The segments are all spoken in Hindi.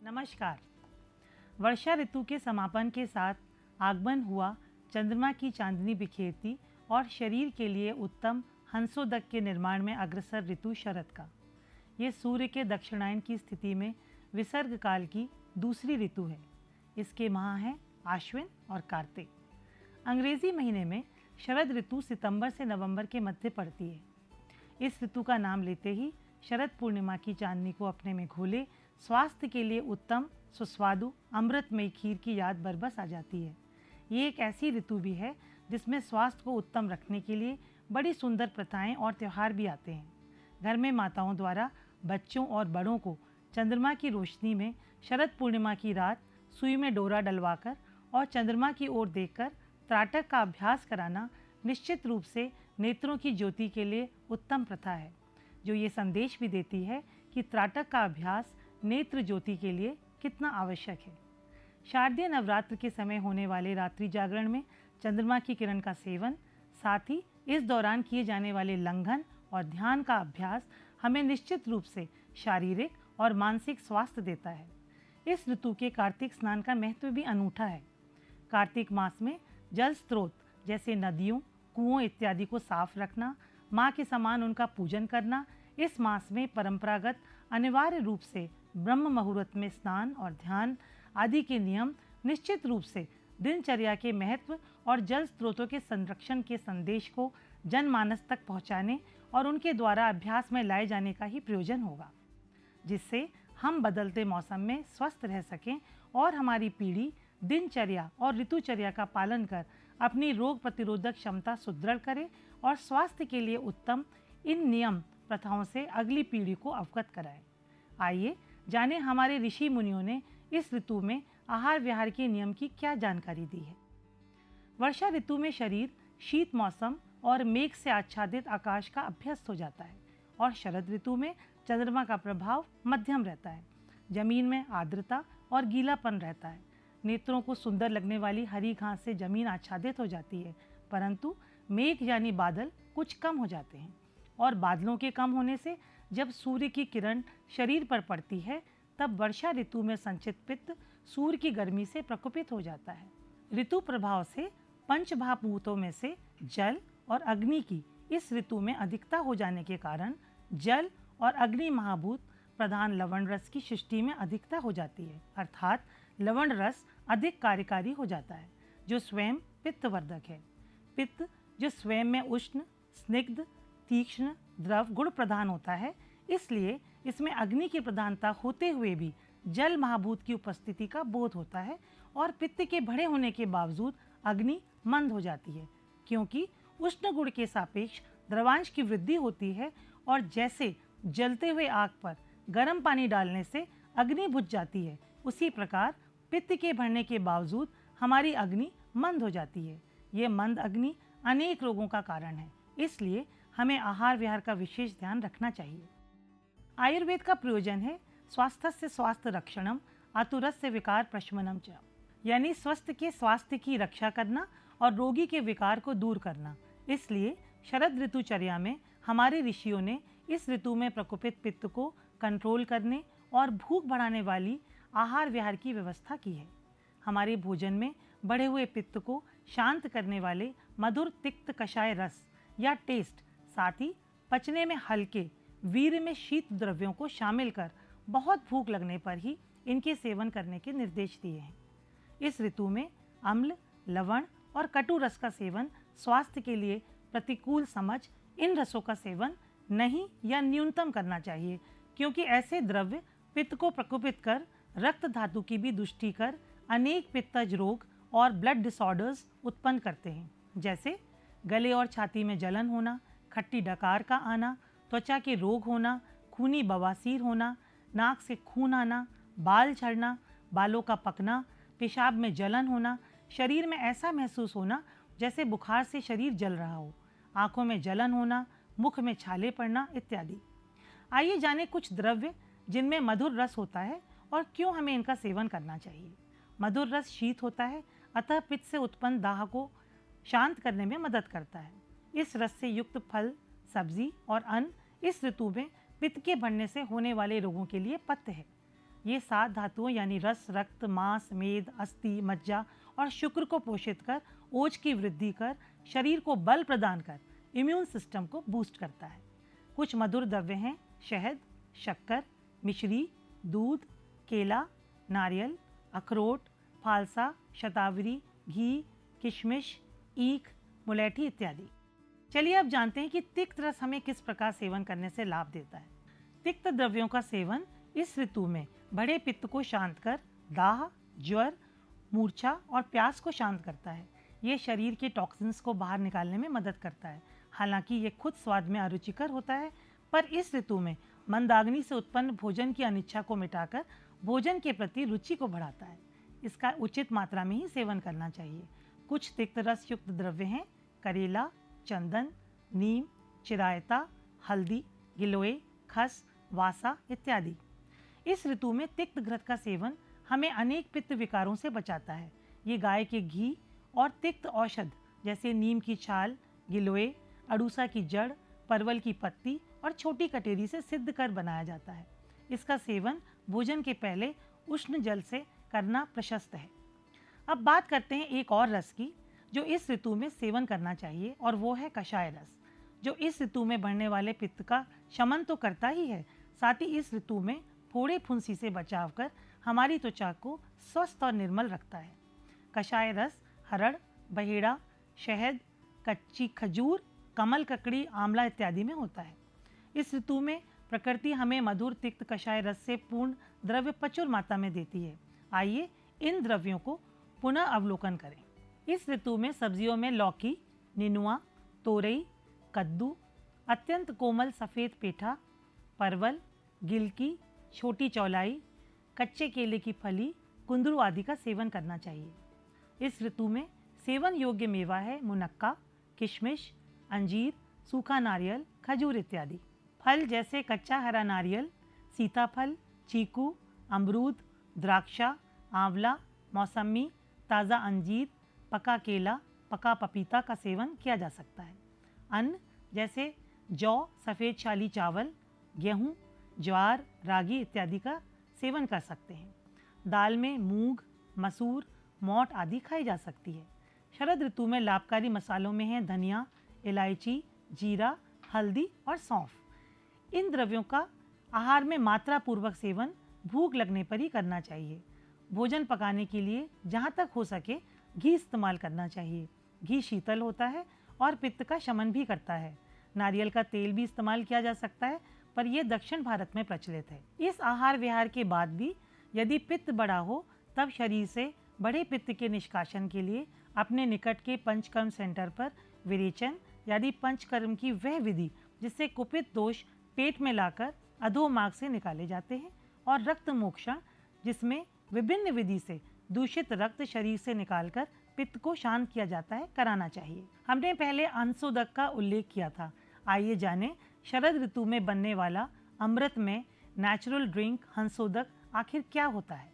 नमस्कार। वर्षा ऋतु के समापन के साथ आगमन हुआ चंद्रमा की चांदनी बिखेरती और शरीर के लिए उत्तम हंसोदक के निर्माण में अग्रसर ऋतु शरद का। ये सूर्य के दक्षिणायन की स्थिति में विसर्ग काल की दूसरी ऋतु है। इसके माह हैं आश्विन और कार्तिक। अंग्रेजी महीने में शरद ऋतु सितंबर से नवंबर के मध्य पड़ती है। इस ऋतु का नाम लेते ही शरद पूर्णिमा की चांदनी को अपने में घोले स्वास्थ्य के लिए उत्तम सुस्वादु अमृतमयी खीर की याद बरबस आ जाती है। ये एक ऐसी ऋतु भी है जिसमें स्वास्थ्य को उत्तम रखने के लिए बड़ी सुंदर प्रथाएं और त्यौहार भी आते हैं। घर में माताओं द्वारा बच्चों और बड़ों को चंद्रमा की रोशनी में शरद पूर्णिमा की रात सुई में डोरा डलवाकर और चंद्रमा की ओर देखकर त्राटक का अभ्यास कराना निश्चित रूप से नेत्रों की ज्योति के लिए उत्तम प्रथा है, जो ये संदेश भी देती है कि त्राटक का अभ्यास नेत्र ज्योति के लिए कितना आवश्यक है। शारदीय नवरात्र के समय होने वाले रात्रि जागरण में चंद्रमा की किरण का सेवन, साथ ही इस दौरान किए जाने वाले लंघन और ध्यान का अभ्यास हमें निश्चित रूप से शारीरिक और मानसिक स्वास्थ्य देता है। इस ऋतु के कार्तिक स्नान का महत्व भी अनूठा है। कार्तिक मास में जल स्रोत जैसे नदियों, कुओं इत्यादि को साफ रखना, माँ के समान उनका पूजन करना, इस मास में परंपरागत अनिवार्य रूप से ब्रह्म मुहूर्त में स्नान और ध्यान आदि के नियम निश्चित रूप से दिनचर्या के महत्व और जल स्रोतों के संरक्षण के संदेश को जनमानस तक पहुंचाने और उनके द्वारा अभ्यास में लाए जाने का ही प्रयोजन होगा, जिससे हम बदलते मौसम में स्वस्थ रह सकें और हमारी पीढ़ी दिनचर्या और ऋतुचर्या का पालन कर अपनी रोग प्रतिरोधक क्षमता सुदृढ़ करे और स्वास्थ्य के लिए उत्तम इन नियम प्रथाओं से अगली पीढ़ी को अवगत कराए। आइए जाने हमारे ऋषि मुनियों ने इस ऋतु में आहार विहार के नियम की क्या जानकारी दी है। वर्षा ऋतु में शरीर शीत मौसम और मेघ से आच्छादित आकाश का अभ्यस्त हो जाता है और शरद ऋतु में चंद्रमा का प्रभाव मध्यम रहता है। जमीन में आर्द्रता और गीलापन रहता है। नेत्रों को सुंदर लगने वाली हरी घास से जमीन आच्छादित हो जाती है, परंतु मेघ यानी बादल कुछ कम हो जाते हैं और बादलों के कम होने से जब सूर्य की किरण शरीर पर पड़ती है तब वर्षा ऋतु में संचित पित्त सूर्य की गर्मी से प्रकोपित हो जाता है। ऋतु प्रभाव से पंचमहाभूतों में से जल और अग्नि की इस ऋतु में अधिकता हो जाने के कारण जल और अग्नि महाभूत प्रधान लवण रस की सृष्टि में अधिकता हो जाती है, अर्थात लवण रस अधिक कार्यकारी हो जाता है, जो स्वयं पित्तवर्धक है। पित्त जो स्वयं में उष्ण, स्निग्ध, तीक्ष्ण, द्रव गुण प्रधान होता है, इसलिए इसमें अग्नि की प्रधानता होते हुए भी जल महाभूत की उपस्थिति का बोध होता है और पित्त के बढ़े होने के बावजूद अग्नि मंद हो जाती है, क्योंकि उष्ण गुण के सापेक्ष द्रवांश की वृद्धि होती है और जैसे जलते हुए आग पर गर्म पानी डालने से अग्नि बुझ जाती है, उसी प्रकार पित्त के बढ़ने के बावजूद हमारी अग्नि मंद हो जाती है। ये मंद अग्नि अनेक रोगों का कारण है, इसलिए हमें आहार विहार का विशेष ध्यान रखना चाहिए। आयुर्वेद का प्रयोजन है स्वास्थ्य स्वास्थ्य रक्षणम आतुरस्य विकार प्रशमनम च, यानी स्वस्थ के स्वास्थ्य की रक्षा करना और रोगी के विकार को दूर करना। इसलिए शरद ऋतुचर्या में हमारे ऋषियों ने इस ऋतु में प्रकोपित पित्त को कंट्रोल करने और भूख बढ़ाने वाली आहार विहार की व्यवस्था की है। हमारे भोजन में बढ़े हुए पित्त को शांत करने वाले मधुर तिक्त कषाय रस या टेस्ट, साथ ही पचने में हल्के वीर्य में शीत द्रव्यों को शामिल कर बहुत भूख लगने पर ही इनके सेवन करने के निर्देश दिए हैं। इस ऋतु में अम्ल, लवण और कटु रस का सेवन स्वास्थ्य के लिए प्रतिकूल समझ इन रसों का सेवन नहीं या न्यूनतम करना चाहिए, क्योंकि ऐसे द्रव्य पित्त को प्रकोपित कर रक्त धातु की भी दुष्टि कर अनेक पित्तज रोग और ब्लड डिसऑर्डर्स उत्पन्न करते हैं, जैसे गले और छाती में जलन होना, खट्टी डकार का आना, त्वचा के रोग होना, खूनी बवासीर होना, नाक से खून आना, बाल झड़ना, बालों का पकना, पेशाब में जलन होना, शरीर में ऐसा महसूस होना जैसे बुखार से शरीर जल रहा हो, आंखों में जलन होना, मुख में छाले पड़ना इत्यादि। आइए जाने कुछ द्रव्य जिनमें मधुर रस होता है और क्यों हमें इनका सेवन करना चाहिए। मधुर रस शीत होता है, अतः पित्त से उत्पन्न दाह को शांत करने में मदद करता है। इस रस से युक्त फल, सब्जी और अन्न इस ऋतु में पित्त के बढ़ने से होने वाले रोगों के लिए पथ्य है। ये 7 धातुओं यानी रस, रक्त, मांस, मेद, अस्थि, मज्जा और शुक्र को पोषित कर, ओज की वृद्धि कर, शरीर को बल प्रदान कर, इम्यून सिस्टम को बूस्ट करता है। कुछ मधुर द्रव्य हैं शहद, शक्कर, मिश्री, दूध, केला, नारियल, अखरोट, फालसा, शतावरी, घी, किशमिश, ईख, मुलैठी इत्यादि। चलिए अब जानते हैं कि तिक्त रस हमें किस प्रकार सेवन करने से लाभ देता है। तिक्त द्रव्यों का सेवन इस ऋतु में बढ़े पित्त को शांत कर दाह, ज्वर, मूर्छा और प्यास को शांत करता है। ये शरीर के टॉक्सिन्स को बाहर निकालने में मदद करता है। हालांकि ये खुद स्वाद में अरुचिकर होता है, पर इस ऋतु में मंदाग्नि से उत्पन्न भोजन की अनिच्छा को मिटाकर भोजन के प्रति रुचि को बढ़ाता है। इसका उचित मात्रा में ही सेवन करना चाहिए। कुछ तिक्त रस युक्त द्रव्य हैं करेला, चंदन, नीम, चिरायता, हल्दी, गिलोय, खस, वासा इत्यादि। इस ऋतु में तिक्त घृत का सेवन हमें अनेक पित्त विकारों से बचाता है। ये गाय के घी और तिक्त औषध जैसे नीम की छाल, गिलोय, अड़ूसा की जड़, परवल की पत्ती और छोटी कटेरी से सिद्ध कर बनाया जाता है। इसका सेवन भोजन के पहले उष्ण जल से करना प्रशस्त है। अब बात करते हैं एक और रस की जो इस ऋतु में सेवन करना चाहिए, और वो है कषाय रस, जो इस ऋतु में बढ़ने वाले पित्त का शमन तो करता ही है, साथ ही इस ऋतु में फोड़े फुंसी से बचाव कर हमारी त्वचा को स्वस्थ और निर्मल रखता है। कषाय रस हरड़, बहेड़ा, शहद, कच्ची खजूर, कमल ककड़ी, आंवला इत्यादि में होता है। इस ऋतु में प्रकृति हमें मधुर तिक्त कषाय रस से पूर्ण द्रव्य प्रचुर मात्रा में देती है। आइए इन द्रव्यों को पुनः अवलोकन करें। इस ऋतु में सब्जियों में लौकी, निनुआ, तोरई, कद्दू, अत्यंत कोमल सफ़ेद पेठा, परवल, गिलकी, छोटी चौलाई, कच्चे केले की फली, कुंदरू आदि का सेवन करना चाहिए। इस ऋतु में सेवन योग्य मेवा है मुनक्का, किशमिश, अंजीर, सूखा नारियल, खजूर इत्यादि। फल जैसे कच्चा हरा नारियल, सीताफल, चीकू, अमरूद, द्राक्षा, आंवला, मौसमी, ताज़ा अंजीर, पका केला, पका पपीता का सेवन किया जा सकता है। अन्न जैसे जौ, सफ़ेद छाली चावल, गेहूँ, ज्वार, रागी इत्यादि का सेवन कर सकते हैं। दाल में मूंग, मसूर, मोठ आदि खाई जा सकती है। शरद ऋतु में लाभकारी मसालों में हैं धनिया, इलायची, जीरा, हल्दी और सौंफ। इन द्रव्यों का आहार में मात्रा पूर्वक सेवन भूख लगने पर ही करना चाहिए। भोजन पकाने के लिए जहाँ तक हो सके घी इस्तेमाल करना चाहिए। घी शीतल होता है और पित्त का शमन भी करता है। नारियल का तेल भी इस्तेमाल किया जा सकता है, पर यह दक्षिण भारत में प्रचलित है। इस आहार विहार के बाद भी यदि पित्त बढ़ा हो तब शरीर से बड़े पित्त के निष्कासन के लिए अपने निकट के पंचकर्म सेंटर पर विरेचन यानी पंचकर्म की वह विधि जिससे कुपित दोष पेट में लाकर अधोमार्ग से निकाले जाते हैं, और रक्त मोक्षण जिसमें विभिन्न विधि से दूषित रक्त शरीर से निकालकर पित्त को शांत किया जाता है, कराना चाहिए। हमने पहले अंशोदक का उल्लेख किया था। आइए जानें शरद ऋतु में बनने वाला अमृत में नेचुरल ड्रिंक हंसोदक आखिर क्या होता है।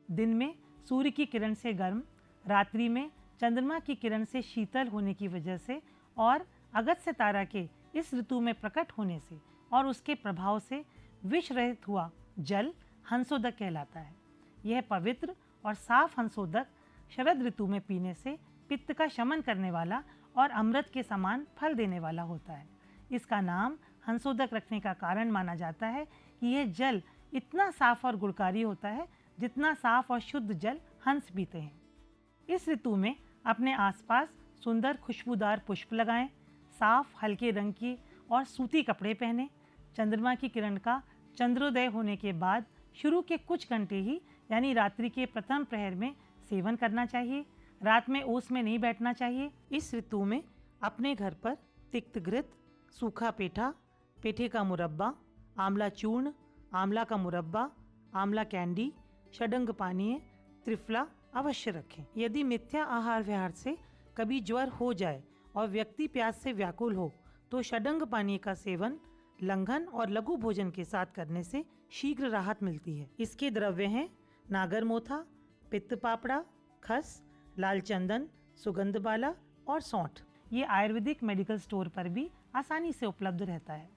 दिन में सूर्य की किरण से गर्म, रात्रि में चंद्रमा की किरण से शीतल होने की वजह से और अगस्त्य तारा के इस ऋतु में प्रकट होने से और उसके प्रभाव से विष रहित हुआ जल हंसोदक कहलाता है। यह पवित्र और साफ हंसोदक शरद ऋतु में पीने से पित्त का शमन करने वाला और अमृत के समान फल देने वाला होता है। इसका नाम हंसोदक रखने का कारण माना जाता है कि यह जल इतना साफ और गुणकारी होता है जितना साफ और शुद्ध जल हंस पीते हैं। इस ऋतु में अपने आसपास सुंदर खुशबूदार पुष्प लगाएं, साफ हल्के रंग की और सूती कपड़े पहने। चंद्रमा की किरण का चंद्रोदय होने के बाद शुरू के कुछ घंटे ही यानी रात्रि के प्रथम प्रहर में सेवन करना चाहिए। रात में ओस में नहीं बैठना चाहिए। इस ऋतु में अपने घर पर तिक्त घृत, सूखा पेठा, पेठे का मुरब्बा, आंवला चूर्ण, आंवला का मुरब्बा, आंवला कैंडी, षडंग पानीय, त्रिफला अवश्य रखें। यदि मिथ्या आहार विहार से कभी ज्वर हो जाए और व्यक्ति प्यास से व्याकुल हो तो षडंग पानीय का सेवन लंघन और लघु भोजन के साथ करने से शीघ्र राहत मिलती है। इसके द्रव्य हैं नागर मोथा, पित्त पापड़ा, खस, लाल चंदन, सुगंध बाला और सौंठ। ये आयुर्वेदिक मेडिकल स्टोर पर भी आसानी से उपलब्ध रहता है।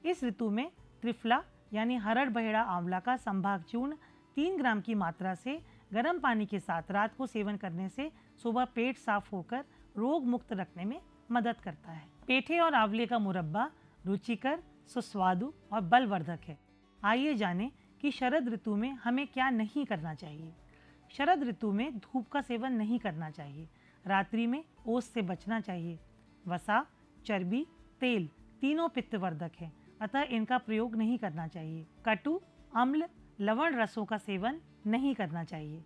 इस ऋतु में त्रिफला यानी हरड़ बहेड़ा आंवला का संभाग चूर्ण 3 ग्राम की मात्रा से गर्म पानी के साथ रात को सेवन करने से सुबह पेट साफ होकर रोग मुक्त रखने में मदद करता है। पेठे और आंवले का मुरब्बा रुचिकर, सुस्वादु और बलवर्धक है। आइए जानें कि शरद ऋतु में हमें क्या नहीं करना चाहिए। शरद ऋतु में धूप का सेवन नहीं करना चाहिए। रात्रि में ओस से बचना चाहिए। वसा, चर्बी, तेल तीनों पित्तवर्धक हैं, अतः इनका प्रयोग नहीं करना चाहिए। कटु, अम्ल, लवण रसों का सेवन नहीं करना चाहिए।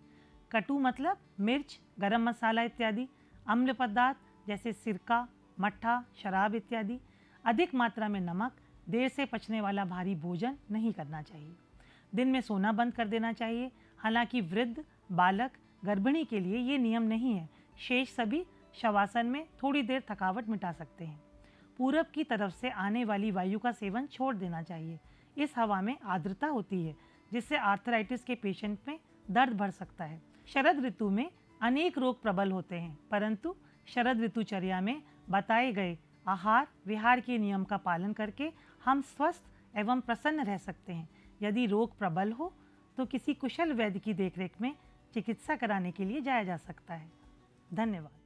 कटु मतलब मिर्च, गरम मसाला इत्यादि। अम्ल पदार्थ जैसे सिरका, मट्ठा, शराब इत्यादि। अधिक मात्रा में नमक, देर से पचने वाला भारी भोजन नहीं करना चाहिए। दिन में सोना बंद कर देना चाहिए। हालांकि वृद्ध, बालक, गर्भिणी के लिए ये नियम नहीं है। शेष सभी शवासन में थोड़ी देर थकावट मिटा सकते हैं। पूरब की तरफ से आने वाली वायु का सेवन छोड़ देना चाहिए। इस हवा में आर्द्रता होती है, जिससे आर्थराइटिस के पेशेंट में दर्द बढ़ सकता है। शरद ऋतु में अनेक रोग प्रबल होते हैं, परंतु शरद ऋतुचर्या में बताए गए आहार विहार के नियम का पालन करके हम स्वस्थ एवं प्रसन्न रह सकते हैं। यदि रोग प्रबल हो तो किसी कुशल वैद्य की देखरेख में चिकित्सा कराने के लिए जाया जा सकता है। धन्यवाद।